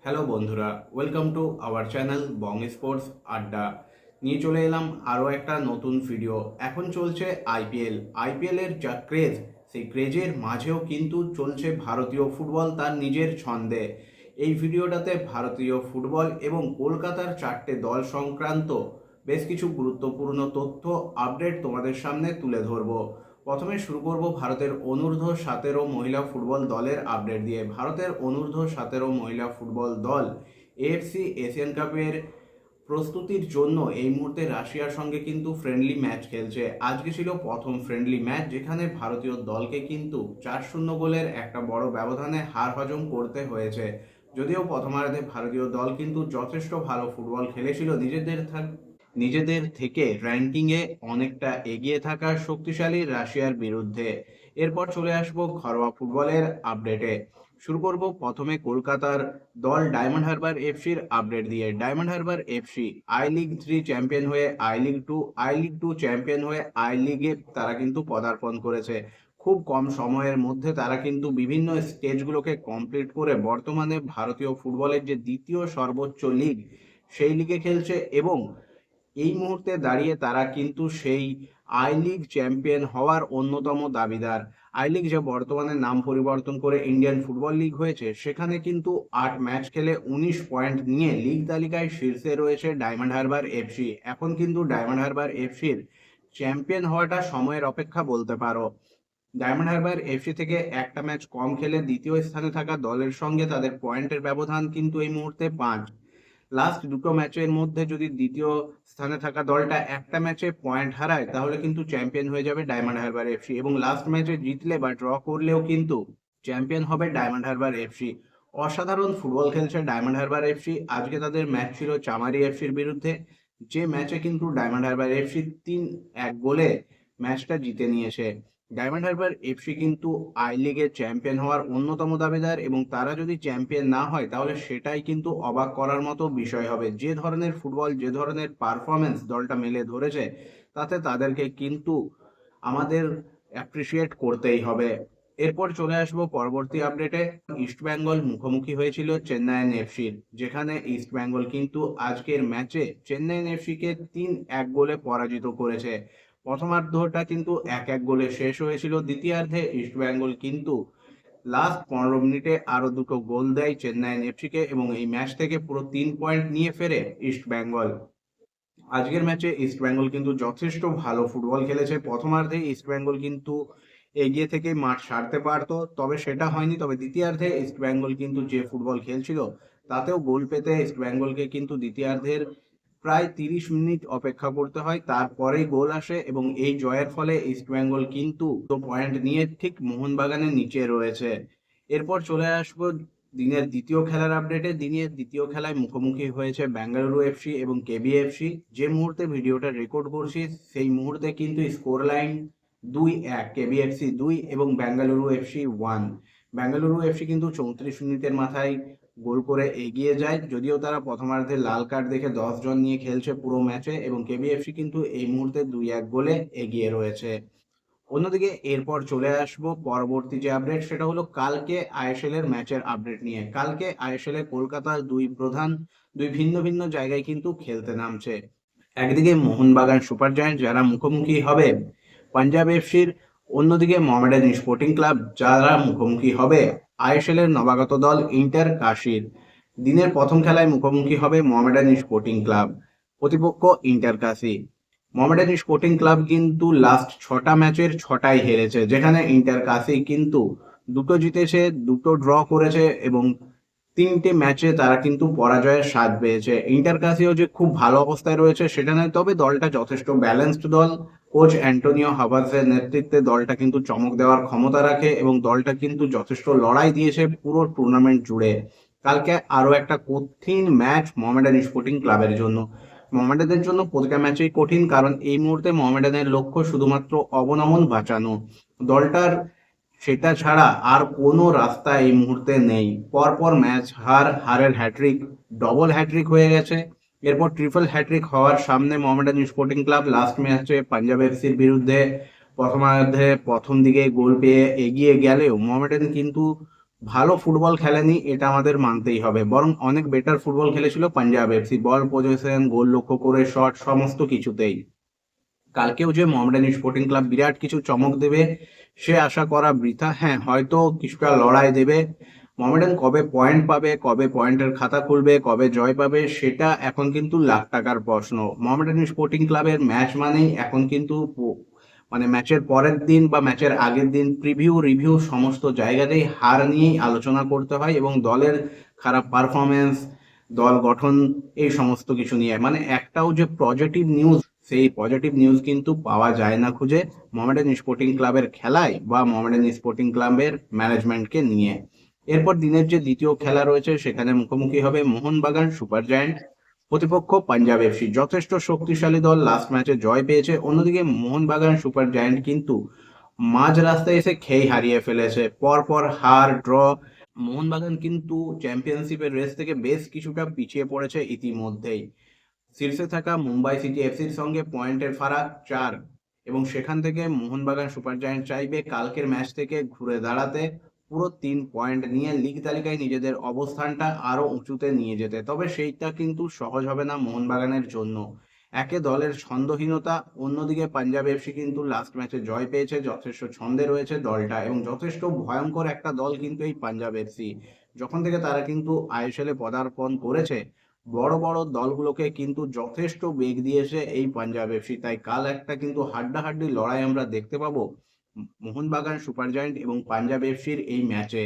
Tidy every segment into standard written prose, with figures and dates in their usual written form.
Hello বন্ধুরা, welcome to our channel Bong sports আড্ডা। নিয়ে চলে এলাম আরও একটা নতুন ভিডিও। এখন চলছে আইপিএল এর যা ক্রেজ, সেই ক্রেজের মাঝেও কিন্তু চলছে ভারতীয় ফুটবল তার নিজের ছন্দে। এই ভিডিওটাতে ভারতীয় ফুটবল এবং কলকাতার চারটে দল সংক্রান্ত বেশ কিছু গুরুত্বপূর্ণ তথ্য আপডেট তোমাদের সামনে তুলে ধরবো। প্রথমে শুরু করব ভারতের অনূর্ধ্ব 17 মহিলা ফুটবল দলের আপডেট দিয়ে। ভারতের অনূর্ধ্ব 17 মহিলা ফুটবল দল এএফসি এশিয়ান কাপের প্রস্তুতির জন্য এই মুহূর্তে রাশিয়ার সঙ্গে কিন্তু ফ্রেন্ডলি ম্যাচ খেলছে। আজকে ছিল প্রথম ফ্রেন্ডলি ম্যাচ, যেখানে ভারতীয় দলকে কিন্তু 4-0 গোলের একটা বড় ব্যবধানে হার হজম করতে হয়েছে। যদিও প্রথমার্ধে ভারতীয় দল কিন্তু যথেষ্ট ভালো ফুটবল খেলেছিল, নিজেদের থেকে র্যাঙ্কিংয়ে অনেকটা এগিয়ে থাকা শক্তিশালী রাশিয়ার বিরুদ্ধে। এরপর চলে আসবো ঘরোয়া ফুটবলের আপডেটে। শুরু করব প্রথমে কলকাতার দল ডায়মন্ড হারবার এফসির আপডেট দিয়ে। Diamond Harbour FC I-League 3 champion হয়ে আই লিগ টু চ্যাম্পিয়ন হয়ে I-League-এ তারা কিন্তু পদার্পণ করেছে। খুব কম সময়ের মধ্যে তারা কিন্তু বিভিন্ন স্টেজগুলোকে কমপ্লিট করে বর্তমানে ভারতীয় ফুটবলের যে দ্বিতীয় সর্বোচ্চ লিগ, সেই লিগে খেলছে এবং এই মুহূর্তে দাঁড়িয়ে তারা কিন্তু সেই I-League চ্যাম্পিয়ন হওয়ার অন্যতম দাবিদার। I-League যে বর্তমানে নাম পরিবর্তন করে ইন্ডিয়ান ফুটবল লিগ হয়েছে, সেখানে কিন্তু 8 ম্যাচ খেলে 19 পয়েন্ট নিয়ে লিগ তালিকায় শীর্ষে রয়েছে ডায়মন্ড হারবার এফসি। এখন কিন্তু ডায়মন্ড হারবার এফসির চ্যাম্পিয়ন হওয়াটা সময়ের অপেক্ষা বলতে পারো। ডায়মন্ড হারবার এফসি থেকে একটা ম্যাচ কম খেলে দ্বিতীয় স্থানে থাকা দলের সঙ্গে তাদের পয়েন্টের ব্যবধান কিন্তু এই মুহূর্তে 5। লাস্ট দুটো ম্যাচের মধ্যে যদি দ্বিতীয় স্থানে থাকা দলটা একটা ম্যাচে পয়েন্ট হারায়, তাহলে কিন্তু চ্যাম্পিয়ন হয়ে যাবে ডায়মন্ড হারবার এফসি, এবং লাস্ট ম্যাচে জিতলে বা ড্র করলেও কিন্তু চ্যাম্পিয়ন হবে ডায়মন্ড হারবার এফসি। অসাধারণ ফুটবল খেলছে ডায়মন্ড হারবার এফসি। আজকে তাদের ম্যাচ ছিল চামারি এফসির বিরুদ্ধে, যে ম্যাচে কিন্তু ডায়মন্ড হারবার এফসি 3-1 গোলে ম্যাচটা জিতে নিয়েছে। ডায়মন্ড হারবার এফসি কিন্তু I-League-এর চ্যাম্পিয়ন হওয়ার অন্যতম দাবিদার, এবং তারা যদি চ্যাম্পিয়ন না হয় তাহলে সেটাই কিন্তু অবাক করার মতো বিষয় হবে। যে ধরনের ফুটবল, যে ধরনের পারফরমেন্স দলটা মেলে ধরেছে, তাতে তাদেরকে কিন্তু আমাদের অ্যাপ্রিসিয়েট করতেই হবে। এরপর চলে আসবো পরবর্তী আপডেটে। ইস্টবেঙ্গল মুখোমুখি হয়েছিল চেন্নাইন এফসির, যেখানে ইস্টবেঙ্গল কিন্তু আজকের ম্যাচে চেন্নাইন এফসিকে 3-1 গোলে পরাজিত করেছে। প্রথমার্ধটা কিন্তু 1-1 গোলে শেষ হয়েছিল। দ্বিতীয়ার্ধে ইস্টবেঙ্গল কিন্তু লাস্ট 15 মিনিটে আরো দুটো গোল দেয় চেন্নাইন এফসিকে, এবং এই ম্যাচ থেকে পুরো 3 পয়েন্ট নিয়ে ফেরে ইস্টবেঙ্গল। আজকের ম্যাচে ইস্টবেঙ্গল কিন্তু যথেষ্ট ভালো ফুটবল খেলেছে। প্রথমার্ধে ইস্টবেঙ্গল কিন্তু এগিয়ে থেকে মাঠ সারতে পারতো, তবে সেটা হয়নি। তবে দ্বিতীয়ার্ধে ইস্টবেঙ্গল কিন্তু যে ফুটবল খেলছিল, তাতেও গোল পেতে ইস্টবেঙ্গলকে কিন্তু দ্বিতীয়ার্ধের প্রায় 30 মিনিট অপেক্ষা করতে হয়, তারপরেই গোল আসে, এবং এই জয়ের ফলে ইস্টবেঙ্গল কিন্তু পয়েন্ট নিয়ে ঠিক মোহনবাগানের নিচে রয়েছে। এরপর চলে আসবো দিনের দ্বিতীয় খেলার আপডেটে। দিনের দ্বিতীয় খেলায় মুখোমুখি হয়েছে বেঙ্গালুরু এফসি এবং কেবিএফসি। যে মুহূর্তে ভিডিওটা রেকর্ড করছি, সেই মুহূর্তে কিন্তু স্কোর লাইন 2-1, কেবিএফসি 2 এবং বেঙ্গালুরু এফসি 1। বেঙ্গালুরু এফসি কিন্তু 34 মিনিটের মাথায় গোল করে এগিয়ে যায়, যদিও তারা প্রথমার্ধে লাল কার্ড দেখে 10 জন নিয়ে খেলছে পুরো ম্যাচে, এবং কেবিএফসি কিন্তু এই মুহূর্তে 2-1 গোলে এগিয়ে রয়েছে। অন্যদিকে এরপর চলে আসবো পরবর্তী যে আপডেট, সেটা হলো কালকে আইএসএল এর ম্যাচের আপডেট নিয়ে। কালকে আইএসএল এ কলকাতার দুই ভিন্ন ভিন্ন জায়গায় কিন্তু খেলতে নামছে। একদিকে মোহনবাগান সুপার জায়ান্ট, যারা মুখোমুখি হবে পাঞ্জাব এফসির। অন্যদিকে মোহামেডান স্পোর্টিং ক্লাব, যারা মুখোমুখি হবে আইএসএল এর নবাগত দল ইন্টার কাশির। দিনের প্রথম খেলায় মুখোমুখি হবে মোহামেডান স্পোর্টিং ক্লাব, প্রতিপক্ষ ইন্টার কাশি। মোহামেডান স্পোর্টিং ক্লাব কিন্তু লাস্ট 6টা ম্যাচের 6টাই হেরেছে, যেখানে ইন্টার কাশি কিন্তু দুটো জিতেছে, দুটো ড্র করেছে, এবং 3টে ম্যাচে তারা কিন্তু পরাজয়ের স্বাদ পেয়েছে। ইন্টার কাসিও যে খুব ভালো অবস্থায় রয়েছে সেটা নয়, তবে দলটা যথেষ্ট ব্যালেন্সড দল। কোচ অ্যান্টোনিও হাবাসের নেতৃত্বে দলটা কিন্তু চমক দেওয়ার ক্ষমতা রাখে, এবং দলটা কিন্তু যথেষ্ট লড়াই দিয়েছে পুরো টুর্নামেন্ট জুড়ে। কালকে আরো একটা কঠিন ম্যাচ মোহামেডান স্পোর্টিং ক্লাবের জন্য। মোহামেডানের জন্য প্রতিটা ম্যাচই কঠিন, কারণ এই মুহূর্তে মোহামেডানের লক্ষ্য শুধুমাত্র অবনমন বাঁচানো। দলটার সেটা ছাড়া আর কোনো রাস্তা এই মুহূর্তে নেই। পরপর ম্যাচ হারের হ্যাট্রিক, ডবল হ্যাট্রিক হয়ে গেছে। এরপর ট্রিপল হ্যাট্রিক হওয়ার সামনে মোহামেডান স্পোর্টিং ক্লাব লাস্ট ম্যাচে পাঞ্জাব এফসির বিরুদ্ধে প্রথমার্ধে প্রথম দিকে গোল পেয়ে এগিয়ে গেলেও মোহামেডান কিন্তু ভালো ফুটবল খেলেনি, এটা আমাদের মানতেই হবে, বরং অনেক বেটার ফুটবল খেলেছিল পাঞ্জাব এফসি। বল পজিশন, গোল লক্ষ্য করে শট, সমস্ত কিছুতেই। কালকেও যে মোহামেডান স্পোর্টিং ক্লাব বিরাট কিছু চমক দেবে সে আশা করা বৃথা। হ্যাঁ, হয়তো কিছুটা লড়াই দেবে। মোহামেডান কবে পয়েন্ট পাবে, কবে পয়েন্টের খাতা খুলবে, কবে জয় পাবে, সেটা এখন কিন্তু লাখ টাকার প্রশ্ন। মোহামেডান স্পোর্টিং ক্লাবের ম্যাচ মানেই এখন কিন্তু মানে ম্যাচের পরের দিন বা ম্যাচের আগের দিন প্রিভিউ রিভিউ সমস্ত জায়গাতেই হার নিয়েই আলোচনা করতে হয়, এবং দলের খারাপ পারফরমেন্স, দল গঠন, এই সমস্ত কিছু নিয়ে। মানে একটাও যে পজিটিভ নিউজ, সেই পজিটিভ নিউজ কিন্তু পাওয়া যায় না খুঁজে মোহামেডান স্পোর্টিং ক্লাবের খেলায় বা মোহামেডান স্পোর্টিং ক্লাবের ম্যানেজমেন্টকে নিয়ে। এরপর দিনের যে দ্বিতীয় খেলা রয়েছে সেখানে মুখোমুখি হবে মোহনবাগান সুপার জায়ান্ট, প্রতিপক্ষ পাঞ্জাব এফসি। যথেষ্ট শক্তিশালী দল, লাস্ট ম্যাচে জয় পেয়েছে। অন্যদিকে মোহনবাগান সুপার জায়ান্ট কিন্তু মাঝ রাস্তায় এসে খেই হারিয়ে ফেলেছে, পরপর হার, ড্র। মোহনবাগান কিন্তু চ্যাম্পিয়নশিপের রেস থেকে বেশ কিছুটা পিছিয়ে পড়েছে ইতিমধ্যেই। শীর্ষে থাকা মুম্বাই সিটি এফসির সঙ্গে পয়েন্টের ফারাক 4, এবং সেখান থেকে মোহনবাগান সুপার জায়ান্ট চাইবে কালকের ম্যাচ থেকে ঘুরে দাঁড়াতে, পুরো 3 পয়েন্ট নিয়ে লিগ তালিকায় নিজেদের অবস্থানটা আরো উঁচুতে নিয়ে যেতে। তবে সেইটা কিন্তু সহজ হবে না মোহনবাগানের জন্য। একে দলের ছন্দহীনতা, অন্যদিকে পাঞ্জাব এফসি কিন্তু লাস্ট ম্যাচে জয় পেয়েছে, যথেষ্ট ছন্দে রয়েছে দলটা, এবং যথেষ্ট ভয়ঙ্কর একটা দল কিন্তু এই পাঞ্জাব এফসি। যখন থেকে তারা কিন্তু আইএসএল এ পদার্পণ করেছে, বড় বড় দলগুলোকে কিন্তু যথেষ্ট বেগ দিয়েছে এই পাঞ্জাব এফসি। তাই কাল একটা কিন্তু হাড্ডাহাড্ডি লড়াই আমরা দেখতে পাবো মোহনবাগান সুপার জায়ান্ট এবং পাঞ্জাব এফসির এই ম্যাচে।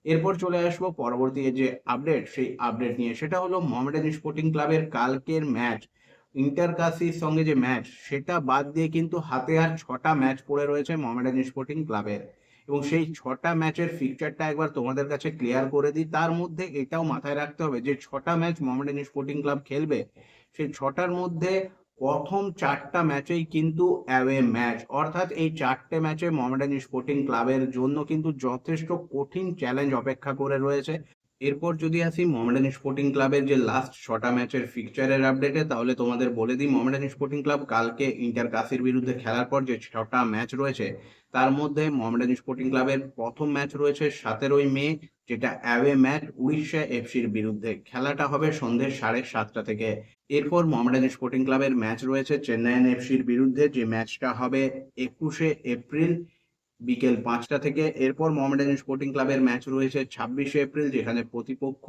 এরপর চলে আসবো পরবর্তী যে আপডেট, সেই আপডেট নিয়ে। সেটা হলো মোহামেডান স্পোর্টিং ক্লাবের কালকের ম্যাচ, ইন্টারকাসির সঙ্গে যে ম্যাচ, সেটা বাদ দিয়ে কিন্তু হাতে আর 6টা ম্যাচ পড়ে রয়েছে মোহামেডান স্পোর্টিং ক্লাবের। এবং সেই 6টা ম্যাচের ফিকচারটা একবার তোমাদের কাছে ক্লিয়ার করে দিই। তার মধ্যে এটাও মাথায় রাখতে হবে যে 6টা ম্যাচ মোহামেডান স্পোর্টিং ক্লাব খেলবে, সেই 6টার মধ্যে প্রথম 4টা ম্যাচেই কিন্তু অ্যাওয়ে ম্যাচ। অর্থাৎ এই 4টে ম্যাচে মোহামেডান স্পোর্টিং ক্লাবের জন্য কিন্তু যথেষ্ট কঠিন চ্যালেঞ্জ অপেক্ষা করে রয়েছে। এরপর যদি আসি মোহামেডান স্পোর্টিং ক্লাবের যে লাস্ট 6টা ম্যাচের ফিকচারের আপডেটে, তাহলে তোমাদের বলে দিই মোহামেডান স্পোর্টিং ক্লাব কালকে ইন্টার কাশির বিরুদ্ধে খেলার পর যে 6টা ম্যাচ রয়েছে, তার মধ্যে মোহামেডান স্পোর্টিং ক্লাবের প্রথম ম্যাচ রয়েছে 17ই মে, যেটা অ্যাওয়ে ম্যাচ উড়িষ্যা এফসির বিরুদ্ধে। খেলাটা হবে সন্ধ্যে 7:30 থেকে। এরপর মোহামেডান স্পোর্টিং ক্লাবের ম্যাচ রয়েছে চেন্নাইয়ান এফসির বিরুদ্ধে, যে ম্যাচটা হবে 21শে এপ্রিল বিকেল 5টা থেকে। এরপর মোহামেডান স্পোর্টিং ক্লাবের ম্যাচ রয়েছে 26শে এপ্রিল, যেখানে প্রতিপক্ষ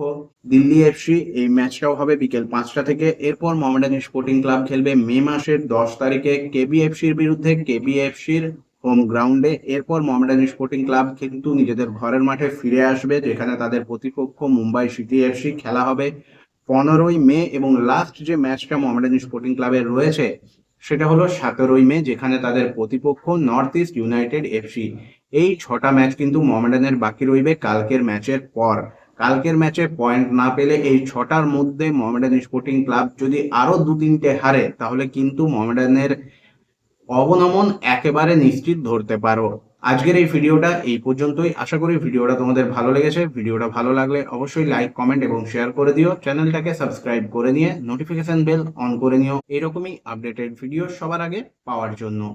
দিল্লি এফসি। এই ম্যাচটাও হবে বিকেল 5টা থেকে। এরপর মোহামেডান স্পোর্টিং ক্লাব খেলবে মে মাসের 10 তারিখে কেবিএফসির বিরুদ্ধে, কেবিএফসির হোম গ্রাউন্ডে। এরপর মোহামেডান স্পোর্টিং ক্লাব কিন্তু নিজেদের ঘরের মাঠে ফিরে আসবে, যেখানে তাদের প্রতিপক্ষ মুম্বাই সিটি এফসি। খেলা হবে 15ই মে, এবং লাস্ট যে ম্যাচটা মোহামেডান স্পোর্টিং ক্লাবের রয়েছে সেটা হলো 17ই মে, যেখানে তাদের প্রতিপক্ষ নর্থ ইস্ট ইউনাইটেড এফসি। এই 6টা ম্যাচ কিন্তু মোহামেডানের বাকি রইবে কালকের ম্যাচের পর। কালকের ম্যাচে পয়েন্ট না পেলে এই 6টার মধ্যে মোহামেডান স্পোর্টিং ক্লাব যদি আরো 2-3টে হারে, তাহলে কিন্তু মোহামেডানের অবনমন একেবারে নিশ্চিত ধরতে পারো। আজকের এই ভিডিওটা এই পর্যন্তই। আশা করি ভিডিওটা তোমাদের ভালো লেগেছে। ভিডিওটা ভালো লাগলে অবশ্যই লাইক, কমেন্ট এবং শেয়ার করে দিও। চ্যানেলটাকে সাবস্ক্রাইব করে নিয়ে নোটিফিকেশন বেল অন করে নিও, এরকমই আপডেটেড ভিডিও সবার আগে পাওয়ার জন্য।